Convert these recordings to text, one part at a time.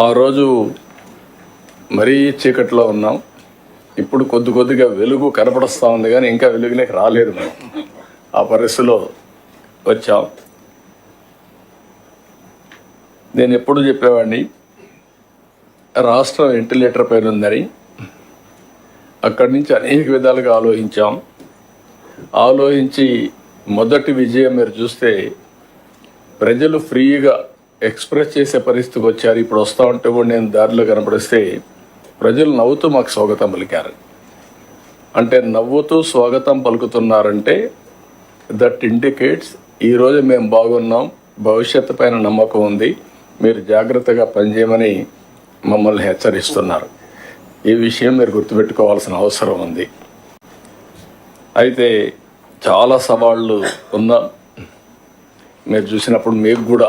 ఆ రోజు మరీ చీకట్లో ఉన్నాం. ఇప్పుడు కొద్దిగా వెలుగు కనపడుస్తూ ఉంది, కానీ ఇంకా వెలుగులోకి రాలేదు. మనం ఆ పరిస్థితిలో వచ్చాం. నేను ఎప్పుడు చెప్పేవాడిని, రాష్ట్రం వెంటిలేటర్ పైన ఉందని. అక్కడి నుంచి అనేక విధాలుగా ఆలోచించి మొదటి విజయం మీరు చూస్తే ప్రజలు ఫ్రీగా ఎక్స్ప్రెస్ చేసే పరిస్థితికి వచ్చారు. ఇప్పుడు వస్తూ ఉంటే కూడా నేను దారిలో కనపడిస్తే ప్రజలు నవ్వుతూ మాకు స్వాగతం పలికారు. అంటే నవ్వుతూ స్వాగతం పలుకుతున్నారంటే దట్ ఇండికేట్స్ ఈరోజు మేము బాగున్నాం, భవిష్యత్తు పైన నమ్మకం ఉంది, మీరు జాగ్రత్తగా పనిచేయమని మమ్మల్ని హెచ్చరిస్తున్నారు. ఈ విషయం మీరు గుర్తుపెట్టుకోవాల్సిన అవసరం ఉంది. అయితే చాలా సవాళ్ళు ఉన్నా మీరు చూసినప్పుడు మీకు కూడా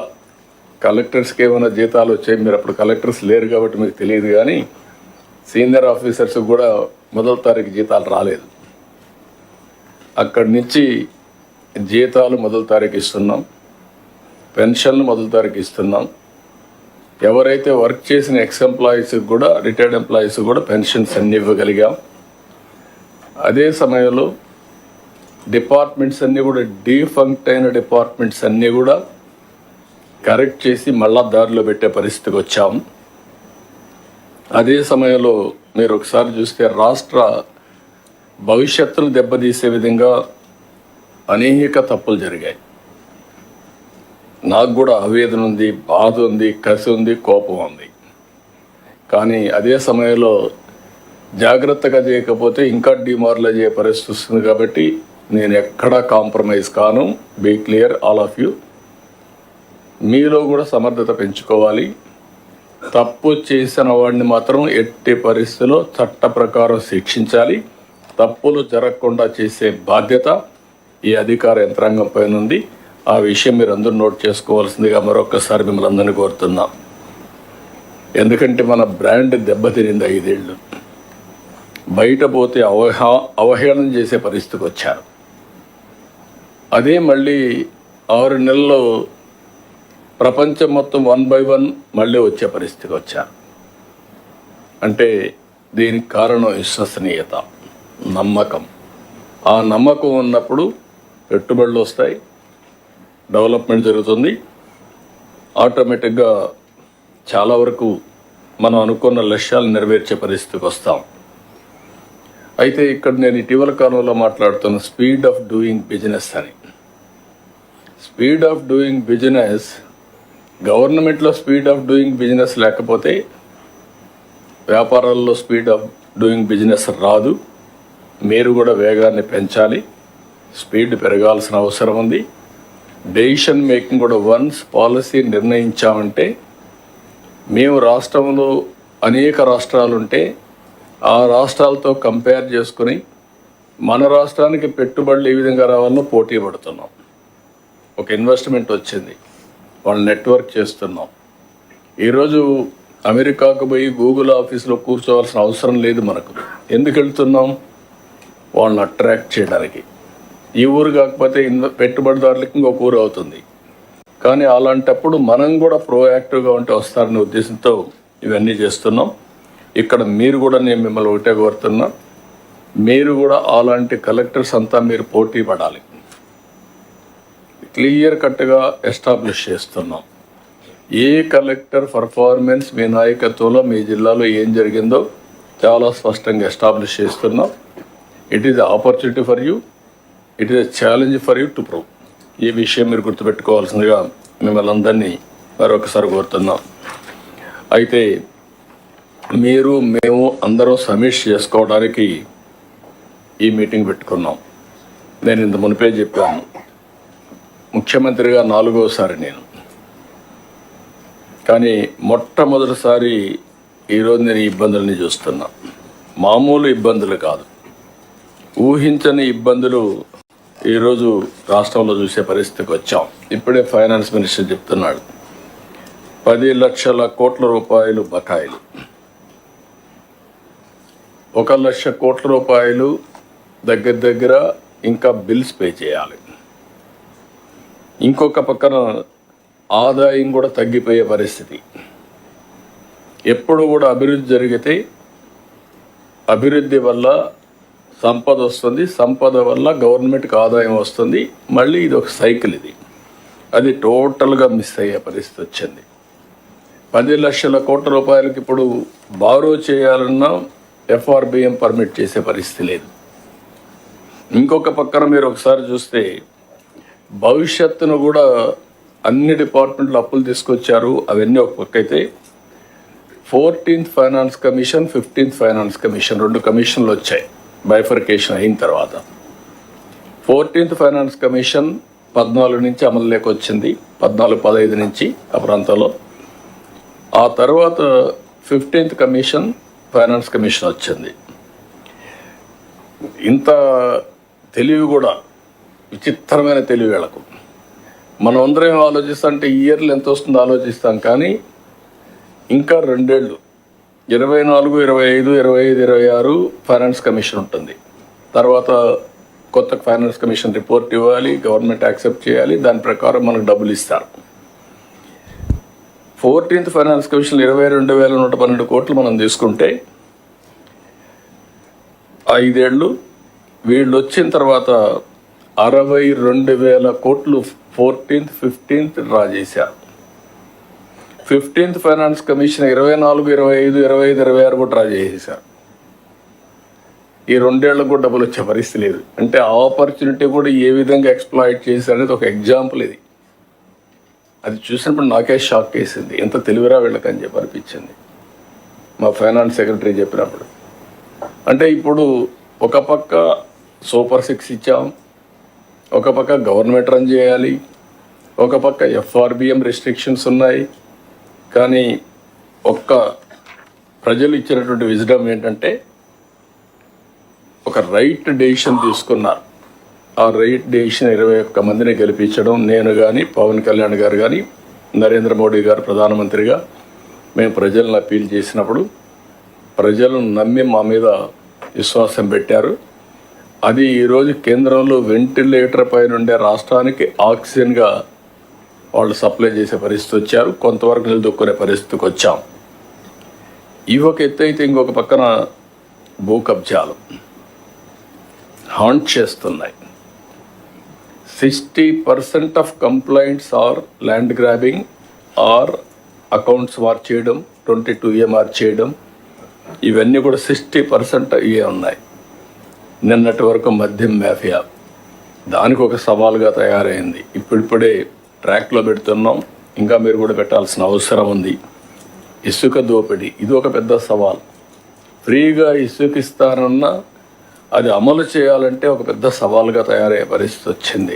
కలెక్టర్స్కి ఏమైనా జీతాలు వచ్చాయి. మీరు అప్పుడు కలెక్టర్స్ లేరు కాబట్టి మీకు తెలియదు, కానీ సీనియర్ ఆఫీసర్స్కి కూడా మొదటి తారీఖు జీతాలు రాలేదు. అక్కడి నుంచి జీతాలు మొదటి తారీఖు ఇస్తున్నాం, పెన్షన్లు మొదటి తారీఖు ఇస్తున్నాం. ఎవరైతే వర్క్ చేసిన ఎక్స్ ఎంప్లాయీస్కి కూడా, రిటైర్డ్ ఎంప్లాయీస్ కూడా పెన్షన్స్ అన్నీ ఇవ్వగలిగాం. అదే సమయంలో డిపార్ట్మెంట్స్ అన్నీ కూడా, డీఫంక్ట్ అయిన డిపార్ట్మెంట్స్ అన్నీ కూడా కరెక్ట్ చేసి మళ్ళా దారిలో పెట్టే పరిస్థితికి వచ్చాం. అదే సమయంలో మీరు ఒకసారి చూస్తే రాష్ట్ర భవిష్యత్తును దెబ్బతీసే విధంగా అనేక తప్పులు జరిగాయి. నాకు కూడా ఆవేదన ఉంది, బాధ ఉంది, కసి ఉంది, కోపం ఉంది. కానీ అదే సమయంలో జాగ్రత్తగా చేయకపోతే ఇంకా డిమారలైజ్ అయ్యే పరిస్థితి వస్తుంది. కాబట్టి నేను ఎక్కడా కాంప్రమైజ్ కాను. Be clear all of you. మీలో కూడా సమర్థత పెంచుకోవాలి. తప్పు చేసిన వాడిని మాత్రం ఎట్టి పరిస్థితిలో చట్ట ప్రకారం శిక్షించాలి. తప్పులు జరగకుండా చేసే బాధ్యత ఈ అధికార యంత్రాంగం పైన ఉంది. ఆ విషయం మీరు అందరూ నోట్ చేసుకోవాల్సిందిగా మరొకసారి మిమ్మల్ని అందరినీ కోరుతున్నాం. ఎందుకంటే మన బ్రాండ్ దెబ్బతినింది. 5 ఏళ్ళు బయట పోతే అవహేళన చేసే పరిస్థితికి వచ్చారు. అదే మళ్ళీ 6 నెలల్లో ప్రపంచం మొత్తం 1 by 1 మళ్ళీ వచ్చే పరిస్థితికి వచ్చారు. అంటే దీనికి కారణం విశ్వసనీయత, నమ్మకం. ఆ నమ్మకం ఉన్నప్పుడు పెట్టుబడులు వస్తాయి, డెవలప్మెంట్ జరుగుతుంది. ఆటోమేటిక్గా చాలా వరకు మనం అనుకున్న లక్ష్యాలు నెరవేర్చే పరిస్థితికి వస్తాం. అయితే ఇక్కడ నేను ఇటీవల కాలంలో మాట్లాడుతున్న స్పీడ్ ఆఫ్ డూయింగ్ బిజినెస్ అని. స్పీడ్ ఆఫ్ డూయింగ్ బిజినెస్, గవర్నమెంట్లో స్పీడ్ ఆఫ్ డూయింగ్ బిజినెస్ లేకపోతే వ్యాపారాల్లో స్పీడ్ ఆఫ్ డూయింగ్ బిజినెస్ రాదు. మీరు కూడా వేగాన్ని పెంచాలి, స్పీడ్ పెరగాల్సిన అవసరం ఉంది. డెసిషన్ మేకింగ్ కూడా వన్స్ పాలసీ నిర్ణయించామంటే, మేము రాష్ట్రంలో అనేక రాష్ట్రాలు ఉంటే ఆ రాష్ట్రాలతో కంపేర్ చేసుకుని మన రాష్ట్రానికి పెట్టుబడులు ఏ విధంగా రావాలో పోటీ పడుతున్నాం. ఒక ఇన్వెస్ట్మెంట్ వచ్చింది, వాళ్ళు నెట్వర్క్ చేస్తున్నాం. ఈరోజు అమెరికాకు పోయి గూగుల్ ఆఫీస్లో కూర్చోవాల్సిన అవసరం లేదు మనకు. ఎందుకు వెళ్తున్నాం? వాళ్ళని అట్రాక్ట్ చేయడానికి. ఈ ఊరు కాకపోతే పెట్టుబడిదారులకి ఇంకొక ఊరు అవుతుంది. కానీ అలాంటప్పుడు మనం కూడా ప్రోయాక్టివ్గా ఉంటే వస్తారనే ఉద్దేశంతో ఇవన్నీ చేస్తున్నాం. ఇక్కడ మీరు కూడా, నేను మిమ్మల్ని ఒకటే కోరుతున్నా, మీరు కూడా అలాంటి కలెక్టర్స్ అంతా మీరు పోటీ పడాలి. క్లియర్ కట్గా ఎస్టాబ్లిష్ చేస్తున్నాం. ఏ కలెక్టర్ పర్ఫార్మెన్స్ మీ నాయకత్వంలో మీ జిల్లాలో ఏం జరిగిందో చాలా స్పష్టంగా ఎస్టాబ్లిష్ చేస్తున్నాం. It is opportunity for you, it is a challenge for you to prove. ఈ విషయం మీరు గుర్తుపెట్టుకోవాల్సిందిగా మిమ్మల్ని అందరినీ మరొకసారి కోరుతున్నాం. అయితే మీరు, మేము అందరం సమీక్ష చేసుకోవడానికి ఈ మీటింగ్ పెట్టుకున్నాం. నేను ఇంత మునిపే చెప్పాను, ముఖ్యమంత్రిగా 4వసారి నేను. కానీ మొట్టమొదటిసారి ఈరోజు నేను ఈ ఇబ్బందులని చూస్తున్నా. మామూలు ఇబ్బందులు కాదు, ఊహించని ఇబ్బందులు ఈరోజు రాష్ట్రంలో చూసే పరిస్థితికి వచ్చాం. ఇప్పుడే ఫైనాన్స్ మినిస్టర్ చెప్తున్నాడు, 10 లక్షల కోట్ల రూపాయలు బకాయిలు, 1 లక్ష కోట్ల రూపాయలు దగ్గర ఇంకా బిల్స్ పే చేయాలి. ఇంకొక పక్కన ఆదాయం కూడా తగ్గిపోయే పరిస్థితి. ఎప్పుడు కూడా అభివృద్ధి జరిగితే అభివృద్ధి వల్ల సంపద వస్తుంది, సంపద వల్ల గవర్నమెంట్కి ఆదాయం వస్తుంది. మళ్ళీ ఇది ఒక సైకిల్. అది టోటల్గా మిస్ అయ్యే పరిస్థితి వచ్చింది. 10 లక్షల కోట్ల రూపాయలకి ఇప్పుడు బారో చేయాలన్నా FRBM పర్మిట్ చేసే పరిస్థితి లేదు. ఇంకొక పక్కన మీరు ఒకసారి చూస్తే భవిష్యత్తును కూడా అన్ని డిపార్ట్మెంట్లు అప్పులు తీసుకొచ్చారు. అవన్నీ ఒక పక్క అయితే 14th finance commission, 15th finance commission 2 కమిషన్లు వచ్చాయి బైఫర్కేషన్ అయిన తర్వాత. 14th ఫైనాన్స్ కమిషన్ 14 నుంచి అమలులోకి వచ్చింది, 14-15 నుంచి ఆ ప్రాంతంలో. ఆ తర్వాత 15th కమిషన్ ఫైనాన్స్ కమిషన్ వచ్చింది. ఇంత తెలివి కూడా విచిత్రమైన తెలివి వీళ్ళకు. మనం అందరం ఏం ఆలోచిస్తామంటే ఇయర్లు ఎంత వస్తుందో ఆలోచిస్తాం, కానీ ఇంకా 2 ఏళ్ళు 24, 25, 25, 26 ఫైనాన్స్ కమిషన్ ఉంటుంది. తర్వాత కొత్త ఫైనాన్స్ కమిషన్ రిపోర్ట్ ఇవ్వాలి, గవర్నమెంట్ యాక్సెప్ట్ చేయాలి, దాని ప్రకారం మనకు డబ్బులు ఇస్తారు. 14th ఫైనాన్స్ కమిషన్ 22,112 కోట్లు మనం తీసుకుంటే 5 ఏళ్ళు వీళ్ళు వచ్చిన తర్వాత 62,000 కోట్లు 14th, 15th డ్రా చేశారు. 15th ఫైనాన్స్ కమిషన్ 24, 25, 25, 26 కూడా డ్రా చేసేసారు. ఈ 2 ఏళ్ళకు కూడా డబ్బులు వచ్చే పరిస్థితి లేదు. అంటే ఆపర్చునిటీ కూడా ఏ విధంగా ఎక్స్ప్లాయిట్ చేశారనేది ఒక ఎగ్జాంపుల్ ఇది. అది చూసినప్పుడు నాకే షాక్ వేసింది, ఎంత తెలివిరా వీళ్ళకని చెప్పి అనిపించింది మా ఫైనాన్స్ సెక్రటరీ చెప్పినప్పుడు. అంటే ఇప్పుడు ఒక పక్క సూపర్ 6 ఇచ్చాం, ఒక పక్క గవర్నమెంట్ రన్ చేయాలి, ఒక పక్క FRBM రెస్ట్రిక్షన్స్ ఉన్నాయి. కానీ ప్రజలు ఇచ్చినటువంటి విజ్డమ్ ఏంటంటే ఒక రైట్ డెసిషన్ తీసుకున్నారు. ఆ రైట్ డెసిషన్ 21 మందిని గెలిపించడం. నేను కానీ, పవన్ కళ్యాణ్ గారు కానీ, నరేంద్ర మోడీ గారు ప్రధానమంత్రిగా మేము ప్రజలను అప్పీల్ చేసినప్పుడు ప్రజలు నమ్మి మా మీద విశ్వాసం పెట్టారు. అది ఈరోజు కేంద్రంలో వెంటిలేటర్ పైన ఉండే రాష్ట్రానికి ఆక్సిజన్గా వాళ్ళు సప్లై చేసే పరిస్థితి వచ్చారు. కొంతవరకు నిలదొక్కునే పరిస్థితికి వచ్చాం. ఇవి ఒక ఎత్తు అయితే, ఇంకొక పక్కన భూ కబ్జాలు హాంట్ చేస్తున్నాయి. 60% of complaints are land grabbing or accounts మార్చేయడం, 22A మార్చేయడం, ఇవన్నీ కూడా 60% ఇవే ఉన్నాయి. నిన్నటి వరకు మద్యం మాఫియా దానికి ఒక సవాలుగా తయారైంది. ఇప్పుడిప్పుడే ట్రాక్లో పెడుతున్నాం, ఇంకా మీరు కూడా పెట్టాల్సిన అవసరం ఉంది. ఇసుక దోపిడీ ఇది ఒక పెద్ద సవాల్. ఫ్రీగా ఇసుక ఇస్తానన్నా అది అమలు చేయాలంటే ఒక పెద్ద సవాల్గా తయారయ్యే పరిస్థితి వచ్చింది.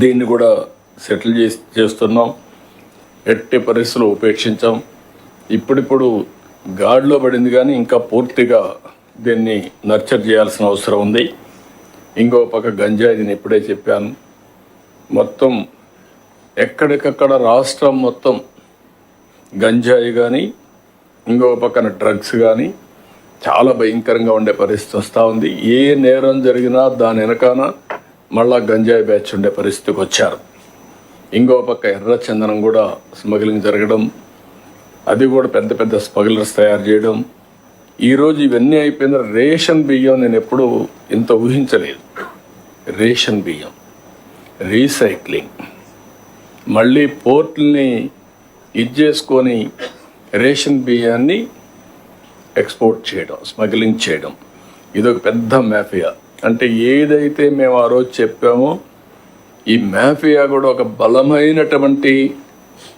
దీన్ని కూడా సెటిల్ చేస్తున్నాం. ఎట్టి పరిస్థితులు ఉపేక్షించాం. ఇప్పుడిప్పుడు గాడిలో పడింది, కానీ ఇంకా పూర్తిగా దీన్ని నర్చర్ చేయాల్సిన అవసరం ఉంది. ఇంకో పక్క గంజాయి, నేను ఇప్పుడే చెప్పాను, మొత్తం ఎక్కడికక్కడ రాష్ట్రం మొత్తం గంజాయి కానీ, ఇంకో పక్కన డ్రగ్స్ కానీ చాలా భయంకరంగా ఉండే పరిస్థితి వస్తూ ఉంది. ఏ నేరం జరిగినా దాని వెనకాన మళ్ళా గంజాయి బ్యాచ్ ఉండే పరిస్థితికి వచ్చారు. ఇంకో పక్క ఎర్ర చందనం కూడా స్మగ్లింగ్ జరగడం, అది కూడా పెద్ద పెద్ద స్మగ్లర్స్ తయారు చేయడం. ఈరోజు ఇవన్నీ అయిపోయిన రేషన్ బియ్యం నేను ఎప్పుడూ ఇంత ఊహించలేదు. రేషన్ బియ్యం రీసైక్లింగ్, మళ్ళీ పోర్టుల్ని చేసుకొని రేషన్ బియ్యాన్ని ఎక్స్పోర్ట్ చేయడం, స్మగ్లింగ్ చేయడం, ఇదొక పెద్ద మాఫియా. అంటే ఏదైతే మేము ఆ రోజు చెప్పామో ఈ మాఫియా కూడా ఒక బలమైనటువంటి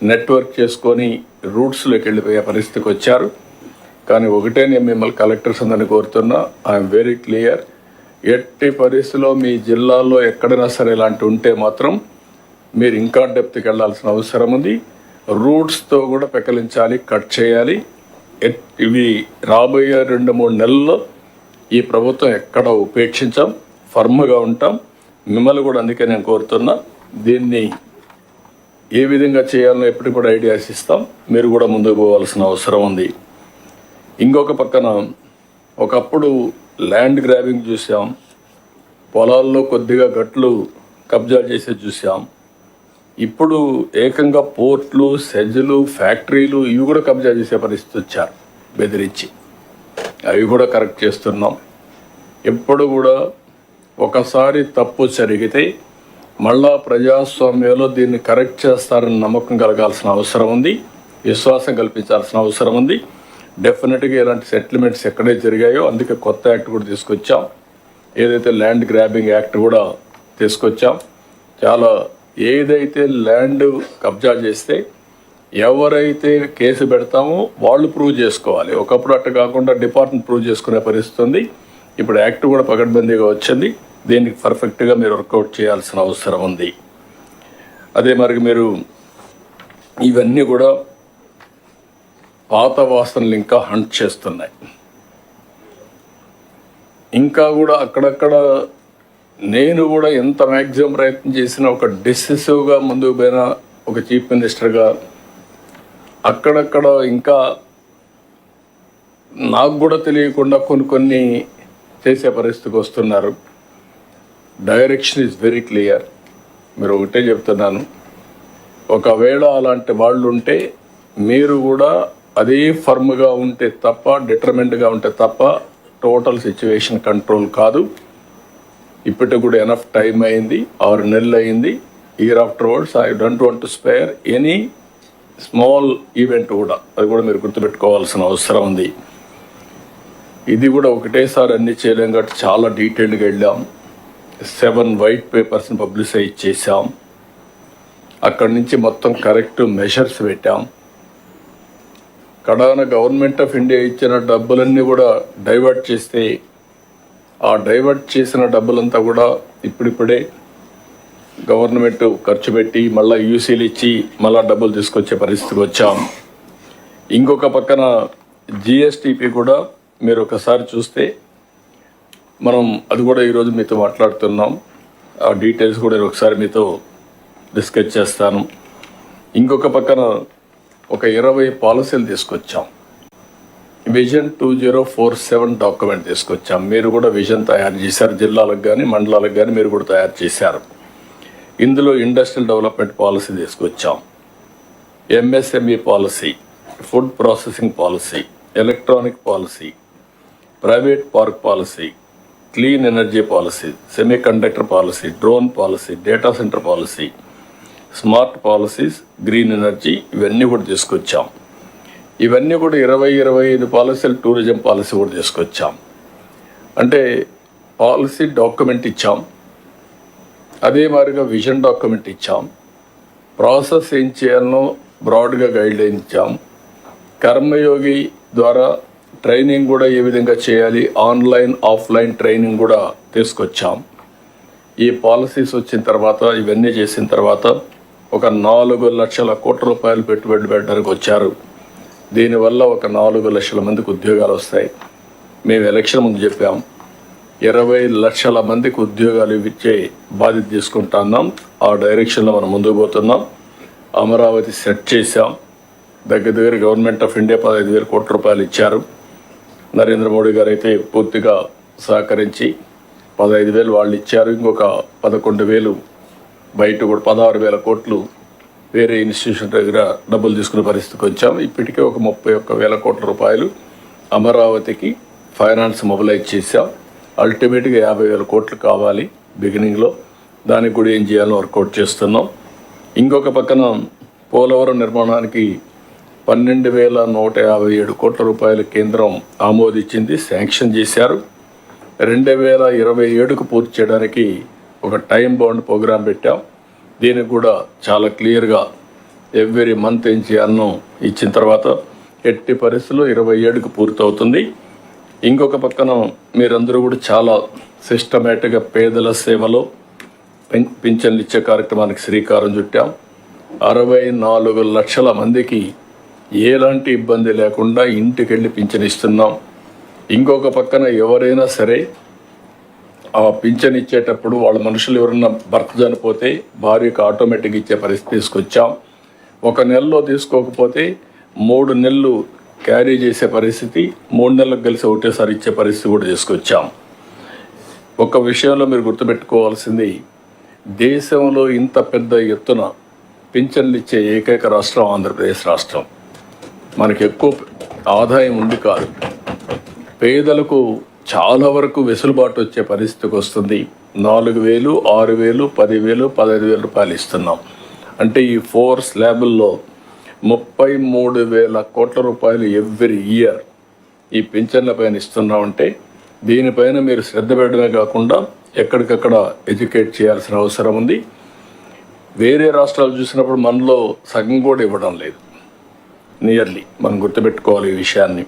నెట్వర్క్ చేసుకొని రూట్స్లోకి వెళ్ళిపోయే పరిస్థితికి వచ్చారు. కానీ ఒకటే నేను మిమ్మల్ని కలెక్టర్స్ అందరినీ కోరుతున్నా, ఐఎమ్ వెరీ క్లియర్, ఎట్టి పరిస్థితిలో మీ జిల్లాలో ఎక్కడైనా సరే ఇలాంటి ఉంటే మాత్రం మీరు ఇంకా డెప్త్కి వెళ్ళాల్సిన అవసరం ఉంది. రూట్స్తో కూడా పెకలించాలి, కట్ చేయాలి. ఇవి రాబోయే 2-3 నెలల్లో ఈ ప్రభుత్వం ఎక్కడ ఉపేక్షించాం, ఫర్మ్గా ఉంటాం. మిమ్మల్ని కూడా అందుకే నేను కోరుతున్నా, దీన్ని ఏ విధంగా చేయాలో ఎప్పటికప్పుడు ఐడియాస్ ఇస్తాం. మీరు కూడా ముందుకు పోవాల్సిన అవసరం ఉంది. ఇంకొక పక్కన ఒకప్పుడు ల్యాండ్ గ్రాబింగ్ చూసాం, పొలాల్లో కొద్దిగా గట్లు కబ్జా చేసే చూసాం. ఇప్పుడు ఏకంగా పోర్ట్లు, సెజ్లు, ఫ్యాక్టరీలు ఇవి కూడా కబ్జా చేసే పరిస్థితి వచ్చారు బెదిరించి. అవి కూడా కరెక్ట్ చేస్తున్నాం. ఎప్పుడు కూడా ఒకసారి తప్పు జరిగితే మళ్ళా ప్రజాస్వామ్యంలో దీన్ని కరెక్ట్ చేస్తారని నమ్మకం కలగాల్సిన అవసరం ఉంది, విశ్వాసం కల్పించాల్సిన అవసరం ఉంది. డెఫినెట్గా ఇలాంటి సెటిల్మెంట్స్ ఎక్కడైతే జరిగాయో అందుకే కొత్త యాక్ట్ కూడా తీసుకొచ్చాం. ఏదైతే ల్యాండ్ గ్రాబింగ్ యాక్ట్ కూడా తీసుకొచ్చాం. చాలా ఏదైతే ల్యాండ్ కబ్జా చేస్తే ఎవరైతే కేసు పెడతామో వాళ్ళు ప్రూవ్ చేసుకోవాలి. ఒకప్పుడు అట్ట కాకుండా డిపార్ట్మెంట్ ప్రూవ్ చేసుకునే పరిస్థితి ఉంది. ఇప్పుడు యాక్ట్ కూడా పకడ్బందీగా వచ్చింది. దీనికి పర్ఫెక్ట్గా మీరు వర్కౌట్ చేయాల్సిన అవసరం ఉంది. అదే మరి మీరు ఇవన్నీ కూడా పాత వాసనలు ఇంకా హంట్ చేస్తున్నాయి. ఇంకా కూడా అక్కడక్కడ నేను కూడా ఎంత మ్యాక్సిమం ప్రయత్నం చేసినా ఒక డిసిసివ్గా ముందుకు పోయిన ఒక చీఫ్ మినిస్టర్గా అక్కడక్కడ ఇంకా నాకు కూడా తెలియకుండా కొన్ని చేసే పరిస్థితికి వస్తున్నారు. Direction is very clear. మీరు ఒకటే చెప్తున్నాను, ఒకవేళ అలాంటి వాళ్ళు ఉంటే మీరు కూడా అదే ఫర్మ్గా ఉంటే తప్ప, డిటర్మెంట్గా ఉంటే తప్ప టోటల్ సిచ్యువేషన్ కంట్రోల్ కాదు. ఇప్పటికి కూడా ఎనఫ్ టైం అయింది, 6 నెలలు అయింది. Year after words I don't want to spare any small event కూడా. అది కూడా మీరు గుర్తుపెట్టుకోవాల్సిన అవసరం ఉంది. ఇది కూడా ఒకటేసారి అన్ని చేయలేం కాబట్టి చాలా డీటెయిల్డ్గా వెళ్ళాం. 7 వైట్ పేపర్స్ని పబ్లిసైజ్ చేశాం. అక్కడి నుంచి మొత్తం కరెక్ట్ మెషర్స్ పెట్టాం. కడాన గవర్నమెంట్ ఆఫ్ ఇండియా ఇచ్చిన డబ్బులన్నీ కూడా డైవర్ట్ చేస్తే ఆ డైవర్ట్ చేసిన డబ్బులంతా కూడా ఇప్పుడిప్పుడే గవర్నమెంట్ ఖర్చు పెట్టి మళ్ళీ యూసీలు ఇచ్చి మళ్ళీ డబ్బులు తీసుకొచ్చే పరిస్థితికి వచ్చాం. ఇంకొక పక్కన జిఎస్టిపి కూడా మీరు ఒకసారి చూస్తే మనం అది కూడా ఈరోజు మీతో మాట్లాడుతున్నాం. ఆ డీటెయిల్స్ కూడా ఒకసారి మీతో డిస్కస్ చేస్తాను. ఇంకొక పక్కన ఒక 20 పాలసీలు తీసుకొచ్చాం. విజన్ 2047 డాక్యుమెంట్ తీసుకొచ్చాం. మీరు కూడా విజన్ తయారు చేశారు. జిల్లాలకు కానీ మండలాలకు కానీ మీరు కూడా తయారు చేశారు. ఇందులో ఇండస్ట్రియల్ డెవలప్మెంట్ పాలసీ తీసుకొచ్చాం, MSME policy, food processing policy, electronic policy, private park policy, clean energy policy, semi conductor policy, drone policy, data centre policy, smart policies, green energy, ఇవన్నీ కూడా తీసుకొచ్చాం. ఇవన్నీ కూడా 20-25 పాలసీలు, టూరిజం పాలసీ కూడా తీసుకొచ్చాం. అంటే పాలసీ డాక్యుమెంట్ ఇచ్చాం, అదే మాదిరిగా విజన్ డాక్యుమెంట్ ఇచ్చాం, ప్రాసెస్ ఏం చేయాలనో బ్రాడ్గా గైడ్లైన్ ఇచ్చాం, కర్మయోగి ద్వారా ట్రైనింగ్ కూడా ఏ విధంగా చేయాలి, ఆన్లైన్ ఆఫ్లైన్ ట్రైనింగ్ కూడా తీసుకొచ్చాం. ఈ పాలసీస్ వచ్చిన తర్వాత, ఇవన్నీ చేసిన తర్వాత ఒక 4 లక్షల కోట్ల రూపాయలు పెట్టుబడి పెట్టడానికి వచ్చారు. దీనివల్ల ఒక 4 లక్షల మందికి ఉద్యోగాలు వస్తాయి. మేము ఎలక్షన్ ముందు చెప్పాం 20 లక్షల మందికి ఉద్యోగాలు ఇచ్చే బాధ్యత తీసుకుంటున్నాం. ఆ డైరెక్షన్లో మనం ముందుకు పోతున్నాం. అమరావతి సెట్ చేశాం. దగ్గర గవర్నమెంట్ ఆఫ్ ఇండియా 15,000 కోట్ల రూపాయలు ఇచ్చారు. నరేంద్ర మోడీ గారు అయితే పూర్తిగా సహకరించి 15,000 వాళ్ళు ఇచ్చారు. ఇంకొక 11,000 బయట కూడా 16,000 కోట్లు వేరే ఇన్స్టిట్యూషన్ దగ్గర డబ్బులు తీసుకునే పరిస్థితికి వచ్చాం. ఇప్పటికే ఒక 31,000 కోట్ల రూపాయలు అమరావతికి ఫైనాన్స్ మొబిలైజ్ చేశాం. అల్టిమేట్గా 50,000 కోట్లు కావాలి బిగినింగ్లో. దానికి కూడా ఏం చేయాలో వర్కౌట్ చేస్తున్నాం. ఇంకొక పక్కన పోలవరం నిర్మాణానికి 12,157 కోట్ల రూపాయలు కేంద్రం ఆమోదించింది, శాంక్షన్ చేశారు. 2027కు పూర్తి చేయడానికి ఒక టైం బౌండ్ ప్రోగ్రాం పెట్టాం. దీనికి కూడా చాలా క్లియర్గా ఎవ్రీ మంత్ ఏం చేయాలనో ఇచ్చిన తర్వాత ఎట్టి పరిస్థితుల్లో 27కు పూర్తవుతుంది. ఇంకొక పక్కన మీరందరూ కూడా చాలా సిస్టమేటిక్గా పేదల సేవలో పింఛన్లు ఇచ్చే కార్యక్రమానికి శ్రీకారం చుట్టాం. 64 లక్షల మందికి ఎలాంటి ఇబ్బంది లేకుండా ఇంటికి వెళ్ళి పింఛన్ ఇస్తున్నాం. ఇంకొక పక్కన ఎవరైనా సరే ఆ పింఛన్ ఇచ్చేటప్పుడు వాళ్ళ మనుషులు ఎవరైనా భర్త చనిపోతే భార్యకు ఆటోమేటిక్గా ఇచ్చే పరిస్థితి తీసుకొచ్చాం. 1 నెలలో తీసుకోకపోతే 3 నెలలు క్యారీ చేసే పరిస్థితి, 3 నెలలకు కలిసి ఒకటేసారి ఇచ్చే పరిస్థితి కూడా తీసుకొచ్చాం. ఒక విషయంలో మీరు గుర్తుపెట్టుకోవాల్సింది, దేశంలో ఇంత పెద్ద ఎత్తున పింఛన్లు ఇచ్చే ఏకైక రాష్ట్రం ఆంధ్రప్రదేశ్ రాష్ట్రం. మనకి ఎక్కువ ఆదాయం ఉంది కాదు, పేదలకు చాలా వరకు వెసులుబాటు వచ్చే పరిస్థితికి వస్తుంది. 4,000, 6,000, 10,000, 15,000 రూపాయలు ఇస్తున్నాం. అంటే ఈ 4 స్లాబుల్లో 33,000 కోట్ల రూపాయలు ఎవ్రీ ఇయర్ ఈ పింఛన్ల పైన ఇస్తున్నామంటే దీనిపైన మీరు శ్రద్ధ పెట్టడమే కాకుండా ఎక్కడికక్కడ ఎడ్యుకేట్ చేయాల్సిన అవసరం ఉంది. వేరే రాష్ట్రాలు చూసినప్పుడు మనలో సగం కూడా ఇవ్వడం లేదు, నియర్లీ. మనం గుర్తుపెట్టుకోవాలి ఈ విషయాన్ని.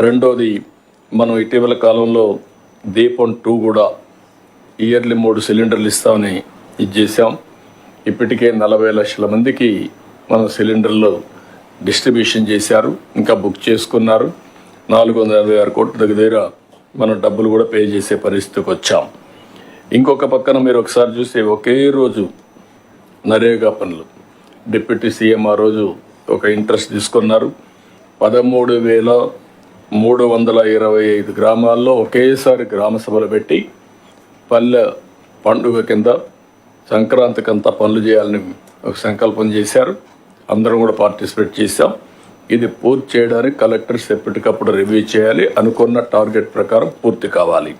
రెండోది, మనం ఇటీవల కాలంలో దీపం 2 కూడా ఇయర్లీ 3 సిలిండర్లు ఇస్తామని ఇచ్చేసాం. ఇప్పటికే 40 లక్షల మందికి మనం సిలిండర్లు డిస్ట్రిబ్యూషన్ చేశారు, ఇంకా బుక్ చేసుకున్నారు. 486 కోట్ల దగ్గర మనం డబ్బులు కూడా పే చేసే పరిస్థితికి వచ్చాం. ఇంకొక పక్కన మీరు ఒకసారి చూస్తే ఒకే రోజు నరేగా పనులు డిప్యూటీ సీఎం ఆ రోజు ఒక ఇంట్రెస్ట్ తీసుకున్నారు. 13,325 గ్రామాల్లో ఒకేసారి గ్రామ సభలు పెట్టి పల్లె పండుగ కింద సంక్రాంతికంతా పనులు చేయాలని ఒక సంకల్పం చేశారు. అందరం కూడా పార్టిసిపేట్ చేశాం. ఇది పూర్తి చేయడానికి కలెక్టర్స్ ఎప్పటికప్పుడు రివ్యూ చేయాలి, అనుకున్న టార్గెట్ ప్రకారం పూర్తి కావాలి.